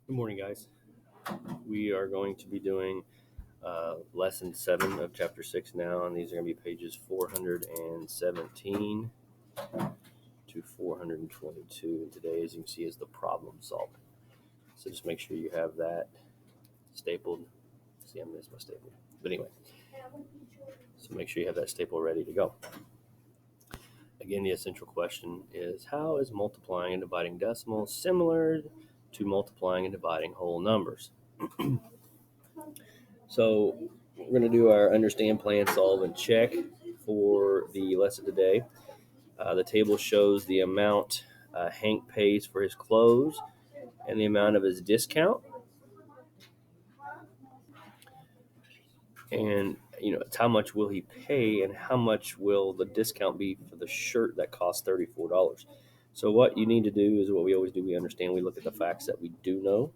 Good morning, guys. We are going to be doing lesson 7 of chapter 6 now, and these are going to be pages 417 to 422. And today, as you can see, is the problem solving. So just make sure you have that stapled. See, I missed my staple. But anyway, so make sure you have that staple ready to go. Again, the essential question is, how is multiplying and dividing decimals similar to multiplying and dividing whole numbers? So we're going to do our understand, plan, solve, and check for the lesson today. The table shows the amount Hank pays for his clothes and the amount of his discount. And, it's how much will he pay and how much will the discount be for the shirt that costs $34. So what you need to do is what we always do. We understand, we look at the facts that we do know.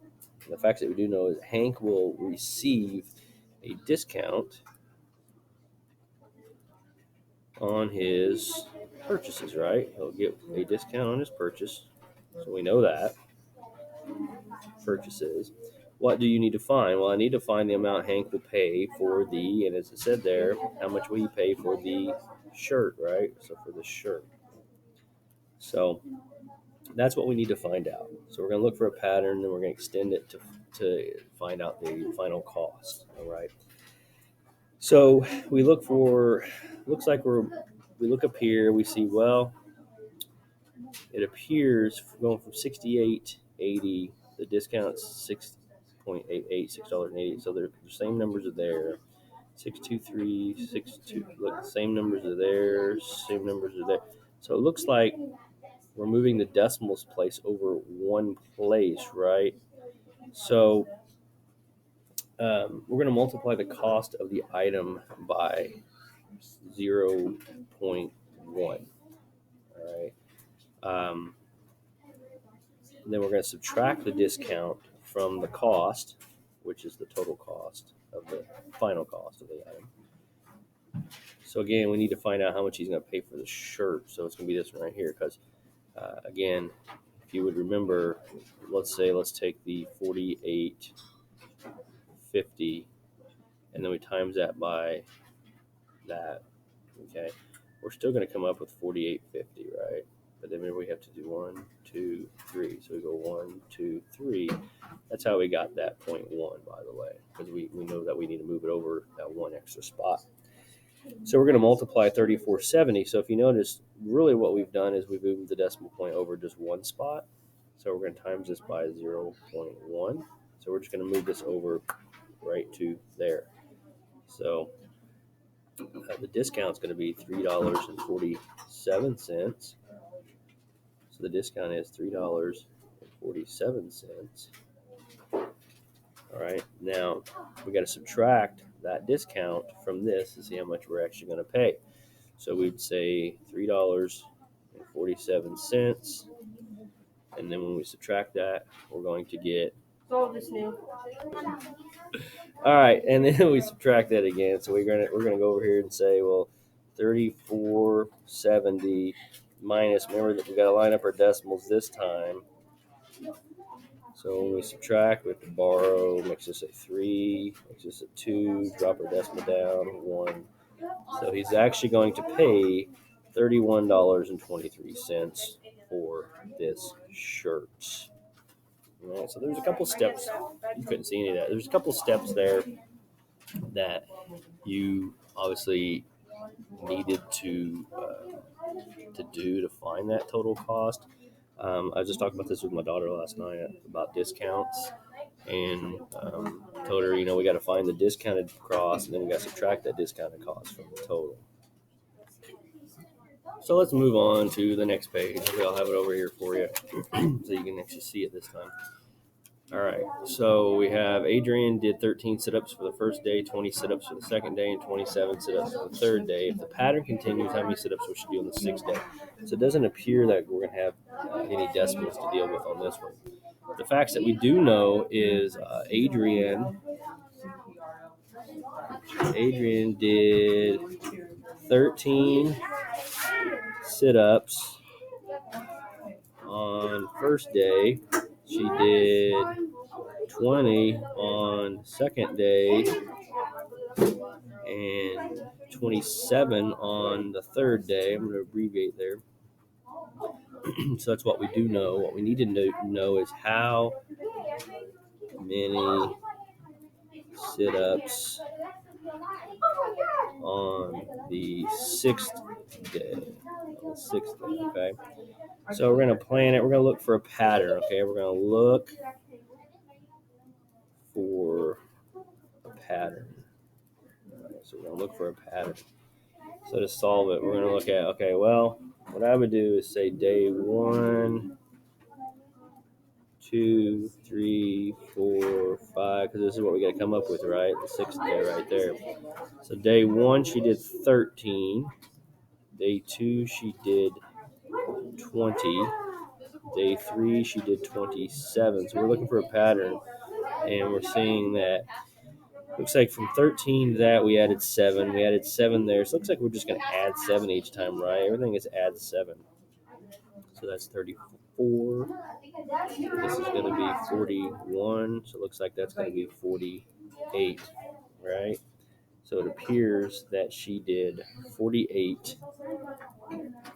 And the facts that we do know is Hank will receive a discount on his purchases, right? He'll get a discount on his purchase. So we know that. Purchases. What do you need to find? Well, I need to find the amount Hank will pay for the, and as it said there, how much will he pay for the shirt, right? So for the shirt. So that's what we need to find out. So we're going to look for a pattern, then we're going to extend it to find out the final cost, all right? So we look for, looks like we look up here, we see, well, it appears going from $68.80, the discount's $6.88, $6.88. So the same numbers are there. 623, 62. Look, the same numbers are there. Same numbers are there. So it looks like we're moving the decimals place over one place, right? So we're going to multiply the cost of the item by 0.1. All right. Then we're going to subtract the discount from the cost, which is the total cost of the final cost of the item. So again, we need to find out how much he's going to pay for the shirt. So it's going to be this one right here because, again, if you would remember, let's take the 48.50 and then we times that by that, okay? We're still going to come up with 48.50, right? But then we have to do 1, 2, 3. So we go 1, 2, 3. That's how we got that 0.1, by the way, because we know that we need to move it over that one extra spot. So we're going to multiply 3470. So if you notice, really what we've done is we've moved the decimal point over just one spot. So we're going to times this by 0.1. So we're just going to move this over right to there. So the discount is going to be $3.47. So the discount is $3.47. All right. Now we got to subtract that discount from this to see how much we're actually going to pay. So we'd say $3.47. And then when we subtract that, we're going to get. All this new. All right, and then we subtract that again. So we're gonna go over here and say, well, 3470 minus. Remember that we got to line up our decimals this time. So when we subtract, we have to borrow. Makes this a 3. Makes this a 2. Drop our decimal down 1. So he's actually going to pay $31.23 for this shirt. All right, so there's a couple steps. You couldn't see any of that. There's a couple steps there that you obviously needed to do to find that total cost. I was just talking about this with my daughter last night about discounts, and told her, we got to find the discounted cost, and then we got to subtract that discounted cost from the total. So let's move on to the next page. I'll have it over here for you so you can actually see it this time. All right, so we have Adrian did 13 sit-ups for the first day, 20 sit-ups for the second day, and 27 sit-ups for the third day. If the pattern continues, how many sit-ups we should do on the sixth day? So it doesn't appear that we're going to have any decimals to deal with on this one. The facts that we do know is Adrian did 13 sit-ups on first day. She did 20 on second day, and 27 on the third day. I'm going to abbreviate there. So that's what we do know. What we need to know is how many sit-ups on the sixth day. Okay. So we're going to plan it. We're going to look for a pattern. Okay. We're going to look for a pattern. So we're going to look for a pattern. So to solve it, we're going to look at, okay, well, what I would do is say day 1, 2, 3, 4, 5, because this is what we got to come up with, right? The sixth day right there. So day 1, she did 13. Day 2, she did 20. Day 3, she did 27. So we're looking for a pattern, and we're seeing that looks like from 13 to that we added 7. We added 7 there. So it looks like we're just going to add 7 each time, right? Everything is add 7. So that's 34. This is going to be 41. So it looks like that's going to be 48, right? So it appears that she did 48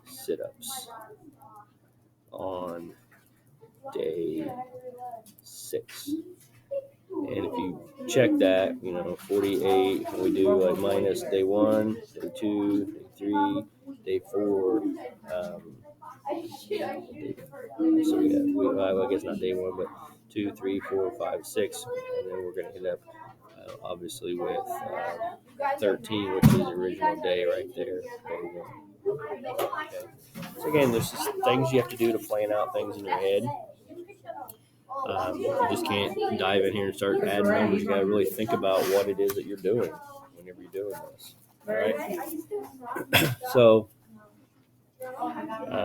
sit-ups on day 6. And if you check that, 48, we do like minus day 1, day 2, day 3, day 4. So well, I guess not day 1, but 2, 3, 4, 5, 6. And then we're going to end up, obviously, with 13, which is the original day right there. Okay. So again, there's just things you have to do to plan out things in your head. You just can't dive in here and start adding numbers. You got to really think about what it is that you're doing whenever you're doing this. All right. So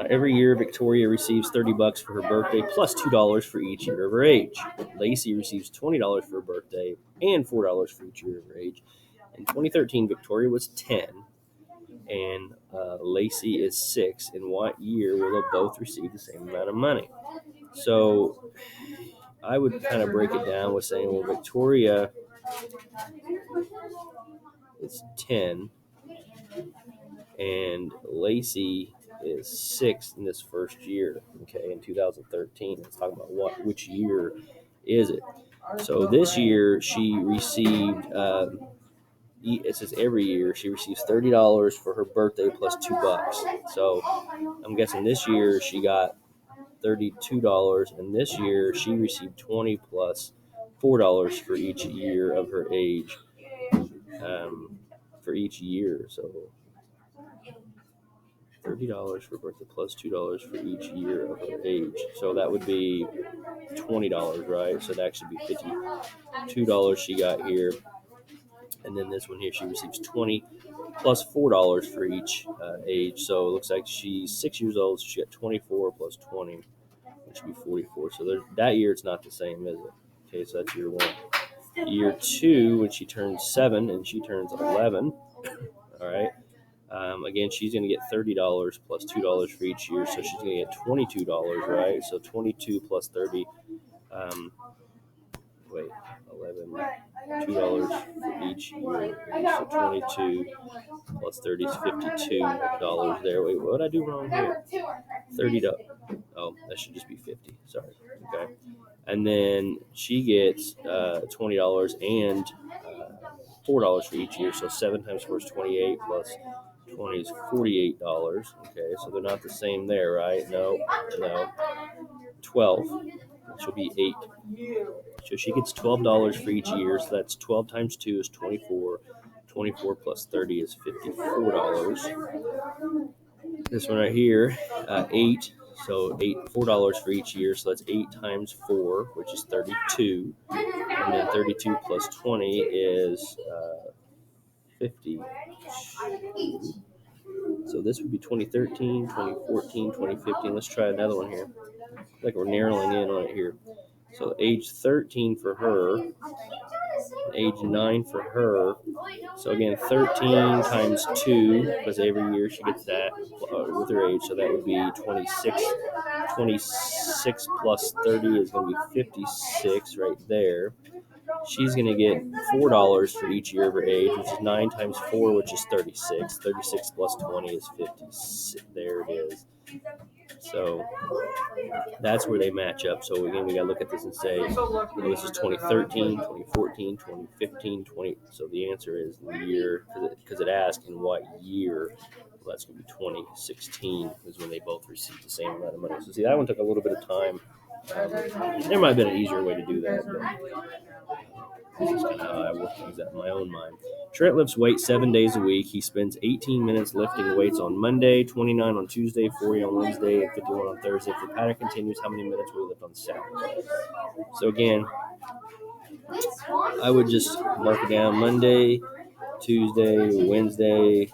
every year, Victoria receives $30 for her birthday plus $2 for each year of her age. Lacey receives $20 for her birthday and $4 for each year of her age. In 2013, Victoria was 10, and Lacey is 6. In what year will they both receive the same amount of money? So I would kind of break it down with saying, well, Victoria is 10, and Lacey is 6 in this first year, okay, in 2013. Let's talk about which year is it. So this year she received, it says every year she receives $30 for her birthday plus $2. So I'm guessing this year she got $32, and this year she received 20 plus $4 for each year of her age, for each year. So $30 for birthday plus $2 for each year of her age. So that would be $20, right? So that should be $52 she got here. And then this one here, she receives 20 plus $4 for each age. So it looks like she's 6 years old. So she got 24 plus 20, which would be 44. So that year it's not the same, is it? Okay, so that's year 1. Year 2, when she turns 7 and she turns 11, all right. Again, she's going to get $30 plus $2 for each year, so she's going to get $22, right? So 22 plus 30, 11, $2 for each year. So 22 plus 30 is $52 there. Wait, what did I do wrong here? $30. Oh, that should just be 50. Sorry. Okay. And then she gets $20 and $4 for each year. So 7 times 4 is 28 plus 20 is $48. Okay, so they're not the same there, right? No. 12. She'll be 8. So she gets $12 for each year. So that's 12 times 2 is 24. 24 plus 30 is $54. This one right here, 8. So $4 for each year. So that's 8 times 4, which is 32. And then 32 plus 20 is 50. So this would be 2013, 2014, 2015. Let's try another one here. Like we're narrowing in on it here. So age 13 for her age 9 for her. So again, 13 times 2, because every year she gets that with her age, so that would be 26. 26 plus 30 is going to be 56 right there. She's going to get $4 for each year of her age, which is 9 times 4, which is 36. 36 plus 20 is 50. There it is. So that's where they match up. So again, we got to look at this and say, this is 2013, 2014, 2015, 20. So the answer is the year, because it asked in what year. Well, that's going to be 2016 is when they both received the same amount of money. So see, that one took a little bit of time. There might have been an easier way to do that, but this is kind of how I work things out in my own mind. Trent lifts weights 7 days a week. He spends 18 minutes lifting weights on Monday, 29 on Tuesday, 40 on Wednesday, and 51 on Thursday. If the pattern continues, how many minutes will he lift on Saturday? So again, I would just mark it down: Monday, Tuesday, Wednesday,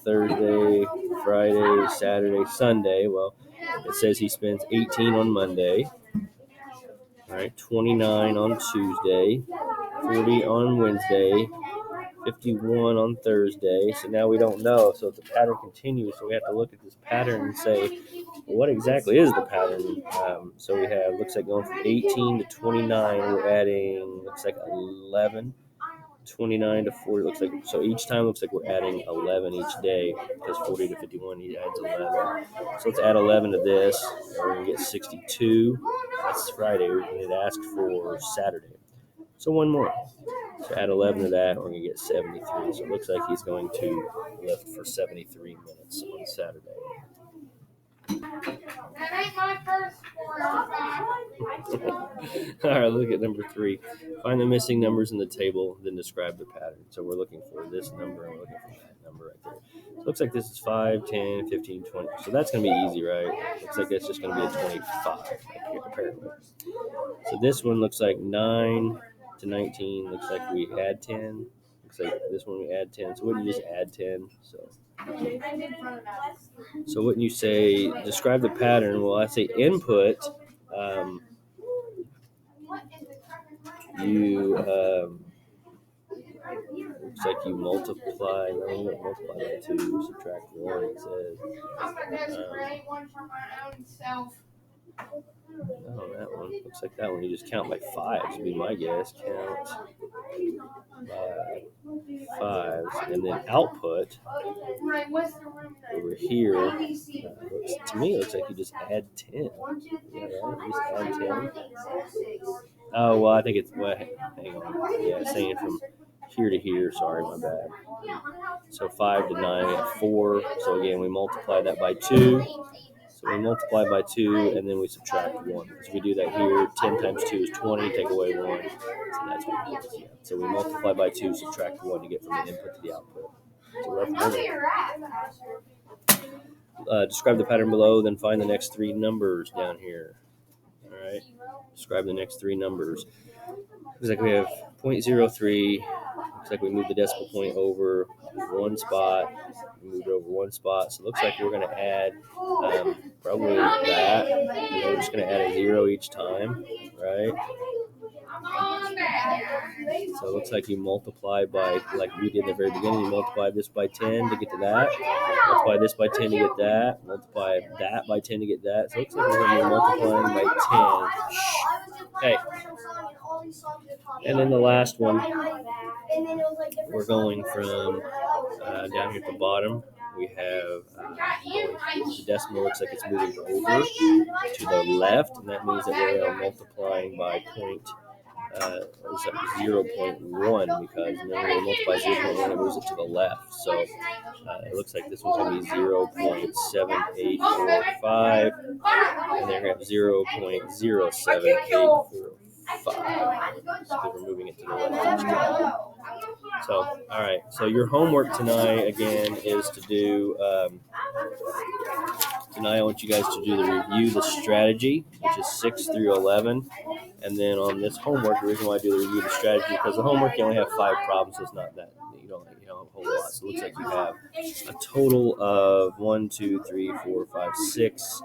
Thursday, Friday, Saturday, Sunday. Well, it says he spends 18 on Monday, all right, 29 on Tuesday, 40 on Wednesday, 51 on Thursday. So now we don't know. So if the pattern continues, so we have to look at this pattern and say, well, what exactly is the pattern? So we have, looks like going from 18 to 29, we're adding, looks like 11. 29 to 40 looks like, so each time looks like we're adding 11 each day, because 40 to 51 he adds 11. So let's add 11 to this, and we're going to get 62. That's Friday, and it asked for Saturday. So one more. So add 11 to that, and we're going to get 73. So it looks like he's going to lift for 73 minutes on Saturday. That ain't my first All right, look at number 3. Find the missing numbers in the table, then describe the pattern. So we're looking for this number, and we're looking for that number right there. So it looks like this is 5, 10, 15, 20. So that's going to be easy, right? Looks like that's just going to be a 25, apparently. So this one looks like 9 to 19. Looks like we add 10. Looks like this one we add 10. So wouldn't you just add 10? So wouldn't you say, describe the pattern? Well, I say input. You looks like you multiply. No, you don't multiply by 2. Subtract 1. It says. I'm gonna create one for my own self. Oh, that one looks like that one. You just count by 5s would be my guess. Count by 5s, and then output over here. To me, it looks like you just add 10. Yeah, right? You just add 10. Oh, well, I think it's, well, hang on. Yeah, it's saying from here to here. Sorry, my bad. So 5 to 9, we have 4. So again, we multiply that by 2. So we multiply by 2, and then we subtract 1. So we do that here. 10 times 2 is 20. Take away 1. So that's what it is. Yeah. So we multiply by 2, subtract 1 to get from the input to the output. So we're describe the pattern below, then find the next 3 numbers down here. All right. Describe the next 3 numbers. Looks like we have 0.03. Looks like we moved the decimal point over 1 spot. We moved it over 1 spot. So it looks like we're going to add probably that. And we're just going to add a 0 each time, right? So it looks like you multiply by, like we did in the very beginning, you multiply this by 10 to get to that. Multiply this by 10 to get that. Multiply that by 10 to get that. So it looks like we're going to be multiplying by 10. Okay. And then the last one, we're going from down here at the bottom. We have the decimal looks like it's moving over to the left, and that means that we're multiplying by 0.1, because then we multiply 0.1, it moves it to the left. So it looks like this one's going to be 0.7845, and then we have 0.07845. Because we're moving it to the left each time. So, all right. So your homework tonight, again, is to do, tonight I want you guys to do the review the strategy, which is 6 through 11. And then on this homework, the reason why I do the review the strategy, because the homework, you only have 5 problems, so it's not that, you don't whole lot. So it looks like you have a total of 1, 2, 3, 4, 5, 6,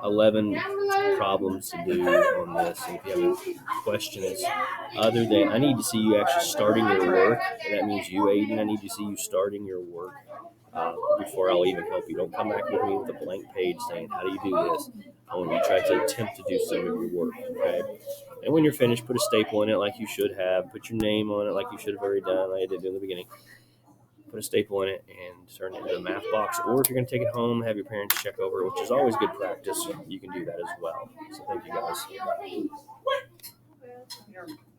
11 problems to do on this. And if you have any questions other than, I need to see you actually starting your work, and that means you, Aiden, I need to see you starting your work before I'll even help you. Don't come back with me with a blank page saying, how do you do this? I want you to try to attempt to do some of your work, okay? And when you're finished, put a staple in it like you should have. Put your name on it like you should have already done, like I did in the beginning. Put a staple in it and turn it into a math box. Or if you're going to take it home, have your parents check over it, which is always good practice. You can do that as well. So thank you guys.